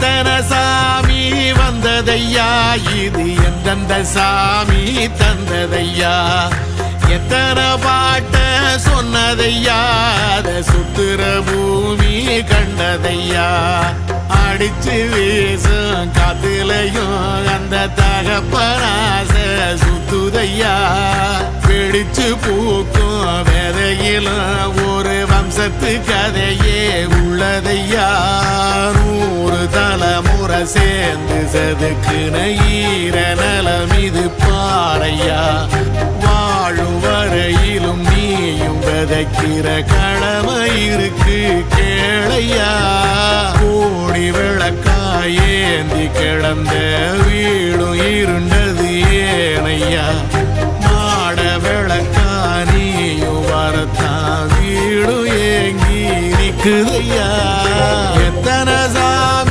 எத்தனை சாமி வந்ததையா இது எந்தெந்த சாமி தந்ததையா எத்தனை பாட்ட சொன்னதையா அத சுத்துற பூமி கண்டதையா அடிச்சு வீசும் காத்துலையும் அந்த தகப்பனாச சுத்துதையா பிடிச்சு பூக்கும் வேதையிலும் ஒரு வம்சத்து கதையே உள்ளதையா 100 தலைமுறை சேர்ந்து செதுக்குன ஈர நலம் இது பாறையா வாழும் வரையிலும் நீயும் விதைக்கிற கடமை இருக்கு கேளையா கோடி விளக்காயேந்தி கிடந்த வீடும் இருண்டது ஏனையா மாட விளக்கா நீயும் வரத்தான் வீடும் ஏங்கி நிக்குதையா